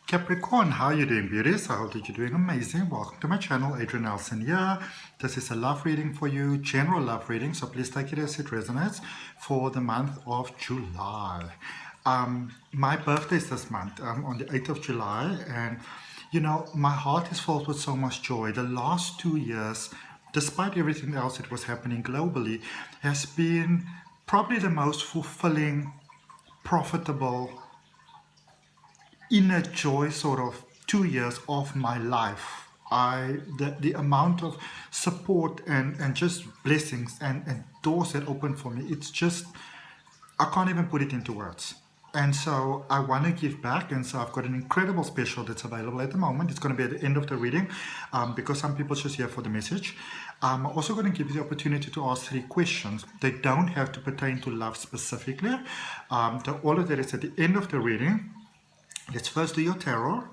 Capricorn, how are you doing, beauties? I hope that you're doing amazing. Welcome to my channel, Adrian H here. This is a love reading for you, general love reading, so please take it as it resonates for the month of July. My birthday is this month, on the 8th of July, and you know, my heart is filled with so much joy. The last 2 years, despite everything else that was happening globally, has been probably the most fulfilling, profitable, inner joy sort of 2 years of my life. The amount of support and just blessings and doors that opened for me, it's just, I can't even put it into words. And so I want to give back, and so I've got an incredible special that's available at the moment. It's going to be at the end of the reading, because some people just here for the message. I'm also going to give you the opportunity to ask 3 questions. They don't have to pertain to love specifically. All of that is at the end of the reading. Let's first do your tarot,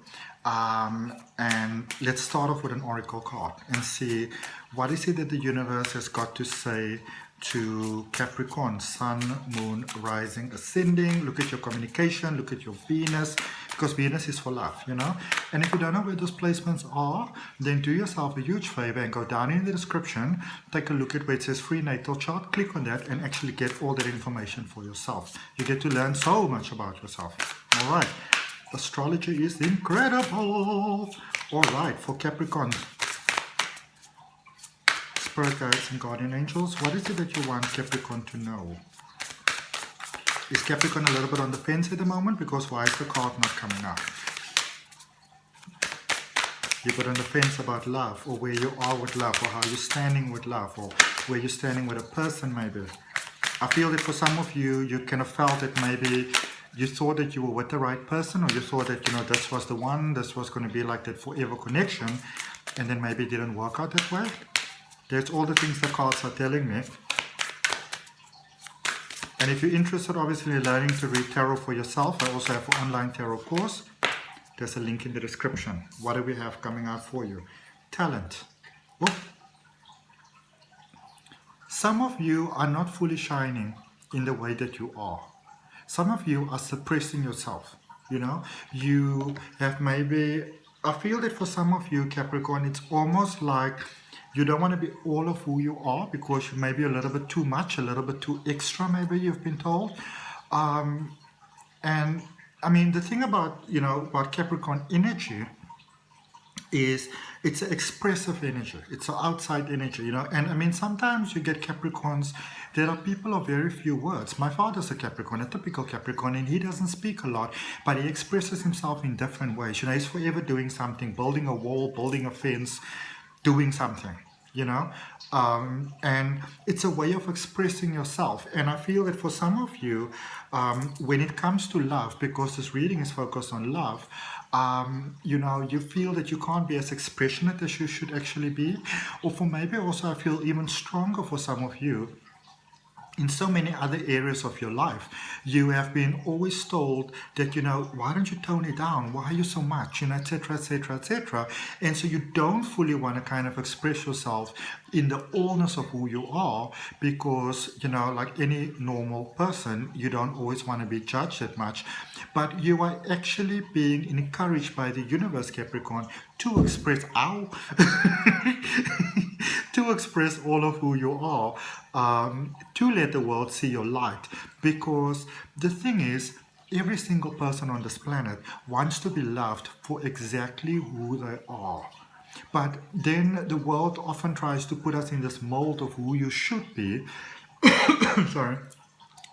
and let's start off with an oracle card and see what is it that the universe has got to say to Capricorn, Sun, Moon, Rising, Ascending. Look at your communication, look at your Venus, because Venus is for love, you know. And if you don't know where those placements are, then do yourself a huge favor and go down in the description, take a look at where it says free natal chart, click on that and actually get all that information for yourself. You get to learn so much about yourself. All right. Astrology is incredible. All right, for Capricorn, Spirit guides and guardian angels, what is it that you want Capricorn to know? Is Capricorn a little bit on the fence at the moment? Because why is the card not coming up? You're on the fence about love, or where you are with love, or how you're standing with love, or where you're standing with a person maybe. I feel that for some of you, you kind of felt that maybe you thought that you were with the right person, or you thought that, you know, this was the one, this was going to be like that forever connection, and then maybe it didn't work out that way. That's all the things the cards are telling me. And if you're interested, obviously, in learning to read tarot for yourself, I also have an online tarot course. There's a link in the description. What do we have coming out for you? Talent. Oh. Some of you are not fully shining in the way that you are. Some of you are suppressing yourself, you know. You have maybe, I feel that for some of you, Capricorn, it's almost like you don't want to be all of who you are because you may be a little bit too much, a little bit too extra, maybe you've been told. And I mean, the thing about, you know, about Capricorn energy is it's an expressive energy, it's an outside energy, you know. And I mean, sometimes you get Capricorns that are people of very few words. My father's a Capricorn, a typical Capricorn, and he doesn't speak a lot, but he expresses himself in different ways. You know, he's forever doing something, building a wall, building a fence, doing something, you know. And it's a way of expressing yourself. And I feel that for some of you, when it comes to love, because this reading is focused on love, you know, you feel that you can't be as expressionate as you should actually be. Or for maybe also I feel even stronger for some of you, in so many other areas of your life, you have been always told that, you know, why don't you tone it down? Why are you so much? You know, etc., etc., etc. And so you don't fully want to kind of express yourself in the allness of who you are because, you know, like any normal person, you don't always want to be judged that much. But you are actually being encouraged by the universe, Capricorn, to express, to express all of who you are, to let the world see your light. Because the thing is, every single person on this planet wants to be loved for exactly who they are. But then the world often tries to put us in this mold of who you should be. Sorry.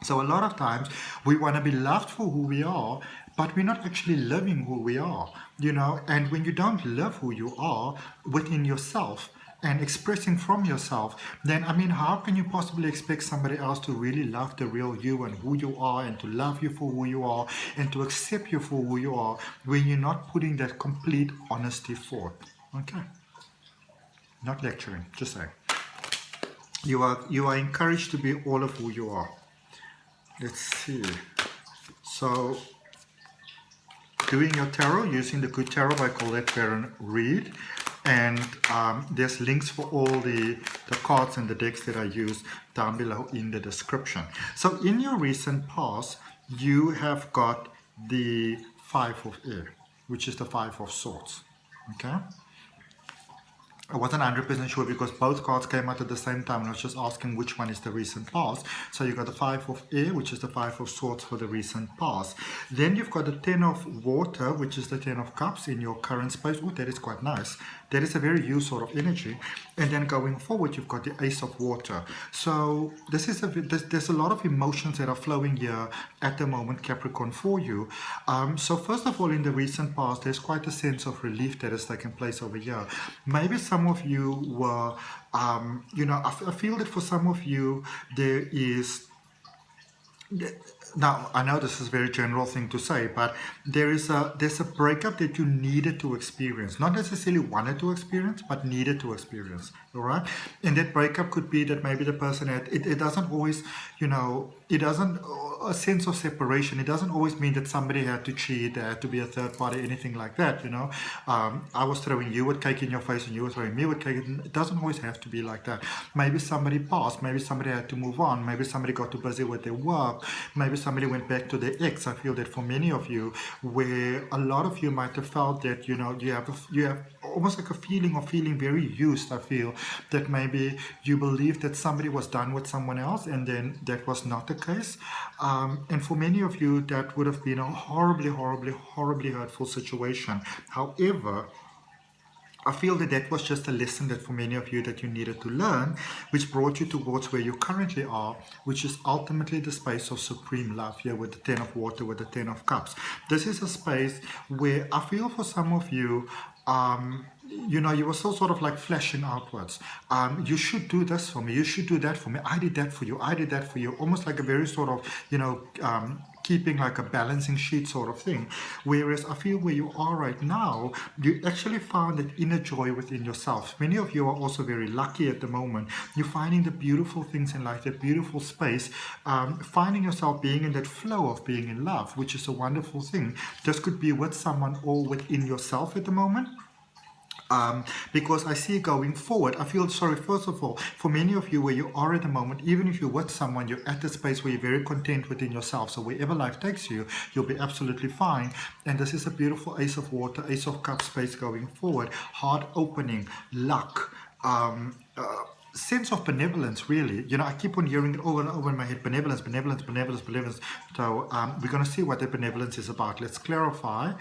So a lot of times we want to be loved for who we are, but we're not actually living who we are, you know. And when you don't live who you are within yourself and expressing from yourself, then I mean, how can you possibly expect somebody else to really love the real you and who you are, and to love you for who you are and to accept you for who you are, when you're not putting that complete honesty forth? Okay, not lecturing, just saying. You are encouraged to be all of who you are. Let's see. So, doing your tarot using the Good Tarot by Colette Baron Reed, and there's links for all the cards and the decks that I use down below in the description. So in your recent past, you have got the 5 of Air. which is the Five of Swords. Okay. I wasn't 100% sure because both cards came out at the same time and I was just asking which one is the recent past. So you've got the Five of Air, which is the Five of Swords for the recent past. Then you've got the Ten of Water, which is the Ten of Cups in your current space. Oh, that is quite nice. That is a very you sort of energy. And then going forward, you've got the Ace of Water. So this is there's a lot of emotions that are flowing here at the moment, Capricorn, for you. So first of all, in the recent past, there's quite a sense of relief that has taken place over here. Maybe some of you were, I feel that for some of you, there is... Now, I know this is a very general thing to say, but there's a breakup that you needed to experience. Not necessarily wanted to experience, but needed to experience. All right? And that breakup could be that maybe the person had... It doesn't always, it doesn't... A sense of separation. It doesn't always mean that somebody had to cheat, there had to be a third party, anything like that, I was throwing you with cake in your face and you were throwing me with cake. It doesn't always have to be like that. Maybe somebody passed. Maybe somebody had to move on. Maybe somebody got too busy with their work. Maybe somebody went back to their ex. I feel that for many of you, where a lot of you might have felt that, you have almost like a feeling of feeling very used. I feel that maybe you believe that somebody was done with someone else and then that was not the case. And for many of you, that would have been a horribly, horribly, horribly hurtful situation. However, I feel that that was just a lesson that for many of you that you needed to learn, which brought you towards where you currently are, which is ultimately the space of supreme love here with the Ten of Water, with the Ten of Cups. This is a space where I feel for some of you, you were so sort of like flashing outwards. You should do this for me. You should do that for me. I did that for you. I did that for you. Almost like a very sort of, keeping like a balancing sheet sort of thing. Whereas I feel where you are right now, you actually found that inner joy within yourself. Many of you are also very lucky at the moment. You're finding the beautiful things in life, that beautiful space, finding yourself being in that flow of being in love, which is a wonderful thing. This could be with someone or within yourself at the moment. Because I see going forward, I feel sorry, first of all, for many of you where you are at the moment, even if you're with someone, you're at the space where you're very content within yourself. So wherever life takes you, you'll be absolutely fine. And this is a beautiful Ace of Water, Ace of Cups space going forward. Heart opening, luck, sense of benevolence, really. I keep on hearing it over and over in my head. Benevolence, benevolence, benevolence, benevolence. So we're going to see what that benevolence is about. Let's clarify.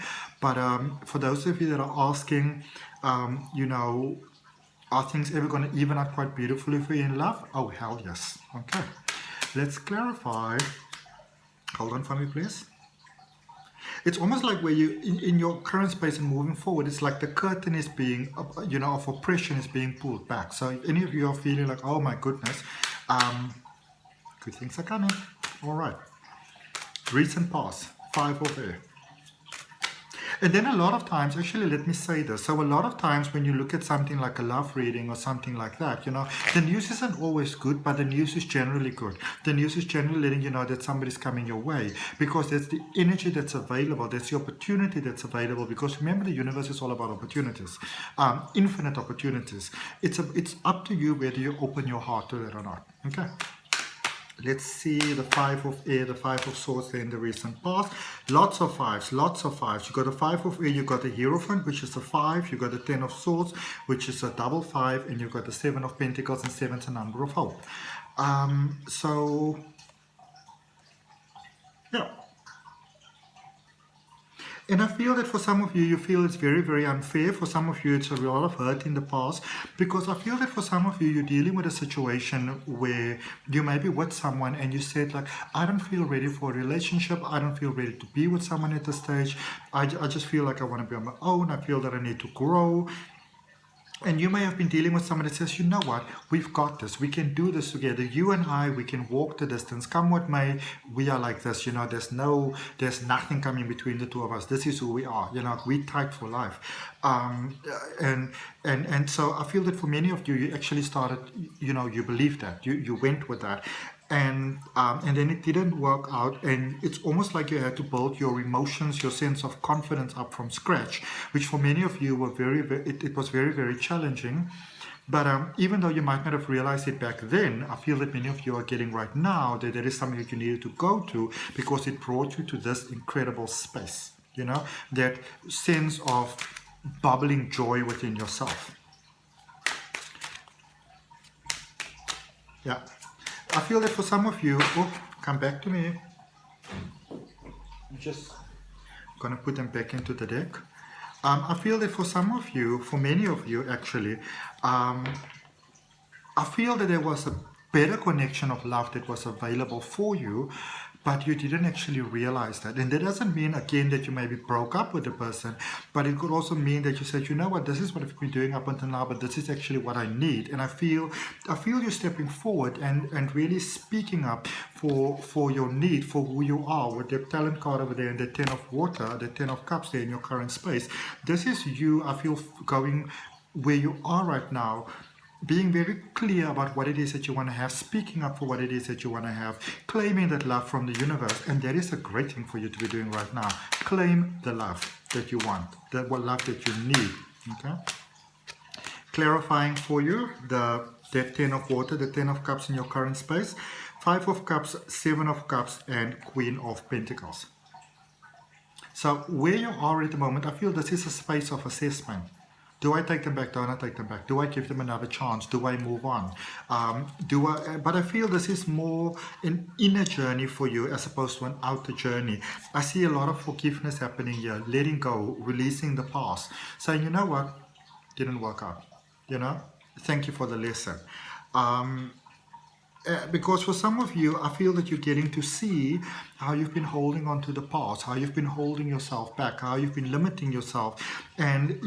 But for those of you that are asking, are things ever going to even out quite beautifully for you in love? Oh, hell yes. Okay. Let's clarify. Hold on for me, please. It's almost like where you, in your current space and moving forward, it's like the curtain is being, of oppression is being pulled back. So if any of you are feeling like, oh my goodness, good things are coming. All right. Recent past, Five of Air. And then a lot of times, actually, let me say this. So a lot of times when you look at something like a love reading or something like that, the news isn't always good, but the news is generally good. The news is generally letting you know that somebody's coming your way because that's the energy that's available. That's the opportunity that's available because remember, the universe is all about opportunities, infinite opportunities. It's up to you whether you open your heart to that or not. Okay. Let's see the Five of Air, the Five of Swords there in the recent past. Lots of fives, lots of fives. You got the Five of Air, you got the Hierophant, which is a 5. You got the 10 of Swords, which is a double 5, and you got the 7 of Pentacles, and 7's a number of hope. Yeah. And I feel that for some of you, you feel it's very, very unfair. For some of you, it's a lot of hurt in the past. Because I feel that for some of you, you're dealing with a situation where you may be with someone and you said, like, I don't feel ready for a relationship. I don't feel ready to be with someone at this stage. I just feel like I want to be on my own. I feel that I need to grow. And you may have been dealing with someone that says, you know what, we've got this. We can do this together. You and I, we can walk the distance. Come what may, we are like this. There's nothing coming between the two of us. This is who we are. We tight for life. And so I feel that for many of you, you actually started, you believed that. You went with that. And then it didn't work out, and it's almost like you had to build your emotions, your sense of confidence up from scratch, which for many of you were it was very, very challenging. But even though you might not have realized it back then, I feel that many of you are getting right now that there is something that you needed to go to because it brought you to this incredible space. you know, that sense of bubbling joy within yourself. Yeah, I feel that for some of you, oh, come back to me. I'm just gonna put them back into the deck. I feel that for some of you, for many of you actually, I feel that there was a better connection of love that was available for you, but you didn't actually realize that. And that doesn't mean, again, that you maybe broke up with the person, but it could also mean that you said, you know what, this is what I've been doing up until now, but this is actually what I need. And I feel you stepping forward and really speaking up for your need, for who you are, with the talent card over there and the 10 of water, the 10 of cups there in your current space. This is you, I feel, going where you are right now, being very clear about what it is that you want to have, speaking up for what it is that you want to have, claiming that love from the universe. And that is a great thing for you to be doing right now. Claim the love that you want, the love that you need. Okay. Clarifying for you the 10 of water, the 10 of cups in your current space, 5 of cups, 7 of cups, and Queen of Pentacles. So where you are at the moment, I feel this is a space of assessment. Do I take them back? Don't I take them back? Do I give them another chance? Do I move on? But I feel this is more an inner journey for you as opposed to an outer journey. I see a lot of forgiveness happening here, letting go, releasing the past, saying, you know what, didn't work out. You know, thank you for the lesson. Because for some of you, I feel that you're getting to see how you've been holding on to the past, how you've been holding yourself back, how you've been limiting yourself. And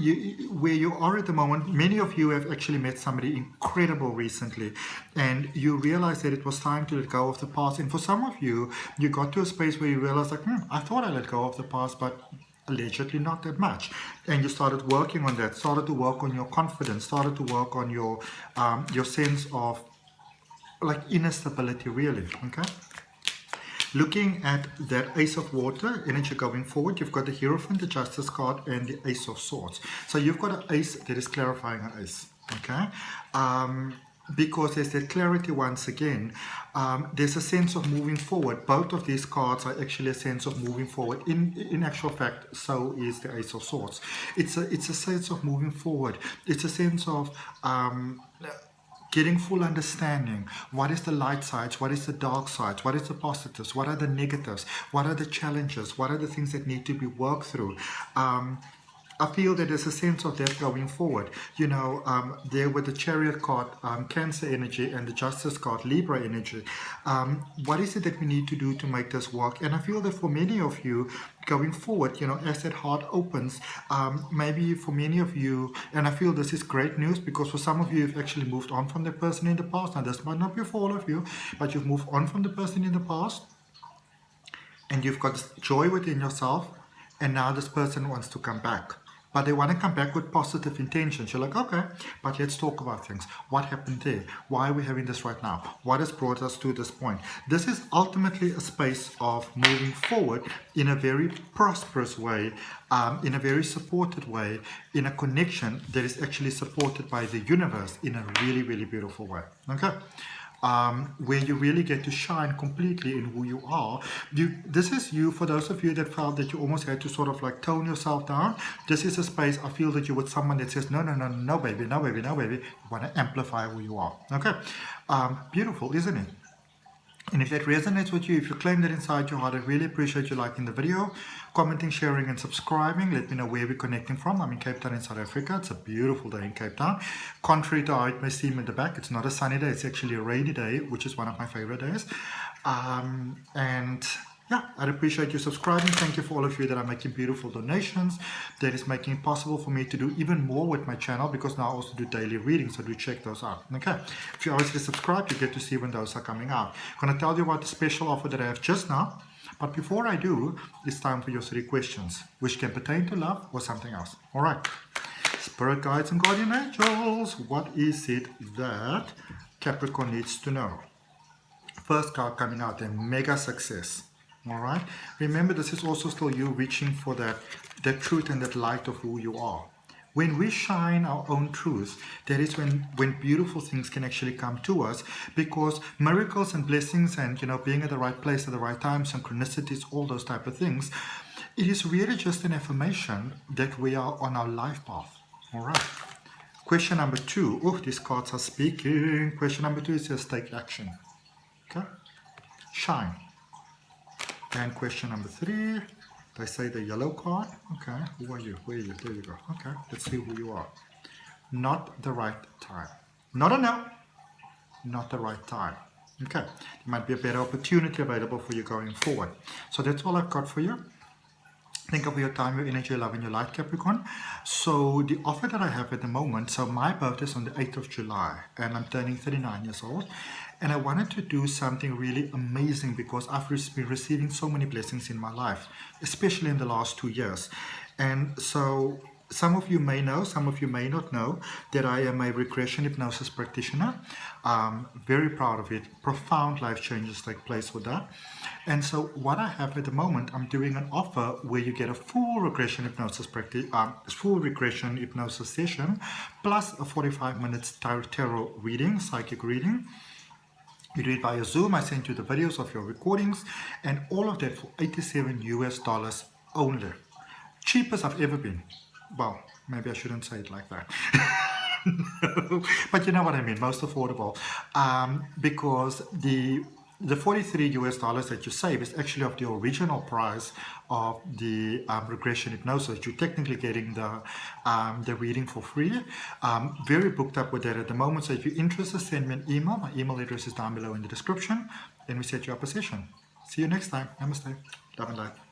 where you are at the moment, many of you have actually met somebody incredible recently, and you realize that it was time to let go of the past. And for some of you, you got to a space where you realize, like, I thought I let go of the past, but allegedly not that much. And you started working on that, started to work on your confidence, started to work on your sense of like inner stability, really. Okay, looking at that Ace of Water energy going forward, you've got the Hierophant, the Justice card, and the Ace of Swords. So you've got an ace that is clarifying an ace. Okay, because there's that clarity once again. There's a sense of moving forward. Both of these cards are actually a sense of moving forward. In actual fact, so is the Ace of Swords. It's a sense of moving forward. It's a sense of getting full understanding. What is the light sides? What is the dark sides? What is the positives? What are the negatives? What are the challenges? What are the things that need to be worked through? I feel that there's a sense of that going forward. You know, there with the Chariot card, Cancer energy, and the Justice card, Libra energy. What is it that we need to do to make this work? And I feel that for many of you, going forward, you know, as that heart opens, maybe for many of you, and I feel this is great news, because for some of you, you've actually moved on from the person in the past. Now, this might not be for all of you, but you've moved on from the person in the past, and you've got this joy within yourself, and now this person wants to come back. But they want to come back with positive intentions. You're like, okay, but let's talk about things. What happened there? Why are we having this right now? What has brought us to this point? This is ultimately a space of moving forward in a very prosperous way, in a very supported way, in a connection that is actually supported by the universe in a really, really beautiful way. Okay? Where you really get to shine completely in who you are. This is you, for those of you that felt that you almost had to sort of like tone yourself down. This is a space, I feel, that you're with someone that says, no, baby, no, baby, no, baby. You want to amplify who you are. Okay. Beautiful, isn't it? And if that resonates with you, if you claim that inside your heart, I really appreciate you liking the video, commenting, sharing, and subscribing. Let me know where we're connecting from. I'm in Cape Town in South Africa. It's a beautiful day in Cape Town. Contrary to how it may seem in the back, it's not a sunny day. It's actually a rainy day, which is one of my favorite days. And yeah, I'd appreciate you subscribing. Thank you for all of you that are making beautiful donations. That is making it possible for me to do even more with my channel, because now I also do daily readings, so do check those out. Okay, if you obviously subscribe, you get to see when those are coming out. I'm going to tell you about the special offer that I have just now. But before I do, it's time for your 3 questions, which can pertain to love or something else. All right. Spirit guides and guardian angels, what is it that Capricorn needs to know? First card coming out, a mega success. All right. Remember, this is also still you reaching for that truth and that light of who you are. When we shine our own truth, that is when beautiful things can actually come to us, because miracles and blessings and, you know, being at the right place at the right time, synchronicities, all those type of things, It is really just an affirmation that we are on our life path. All right. Question number 2. Oh, these cards are speaking. Question number 2 says take action. Okay. Shine. And question number 3, they say the yellow card. Okay. Who are you? Where are you? There you go. Okay. Let's see who you are. Not the right time. Not a no. Not the right time. Okay. There might be a better opportunity available for you going forward. So that's all I've got for you. Think of your time, your energy, your love, and your light, Capricorn. So the offer that I have at the moment, so my birthday is on the 8th of July, and I'm turning 39 years old. And I wanted to do something really amazing because I've been receiving so many blessings in my life, especially in the last 2 years. And so some of you may know, some of you may not know that I am a regression hypnosis practitioner. Very proud of it. Profound life changes take place with that. And so what I have at the moment, I'm doing an offer where you get a full regression hypnosis session, plus a 45 minutes tarot reading, psychic reading. You do it via Zoom. I send you the videos of your recordings, and all of that for $87 only. Cheapest I've ever been. Well, maybe I shouldn't say it like that. But you know what I mean, most affordable. Because the $43 that you save is actually of the original price of the regression hypnosis. You're technically getting the reading for free. Very booked up with that at the moment. So if you're interested, send me an email. My email address is down below in the description. Then we set you up a session. See you next time. Namaste. Love and light.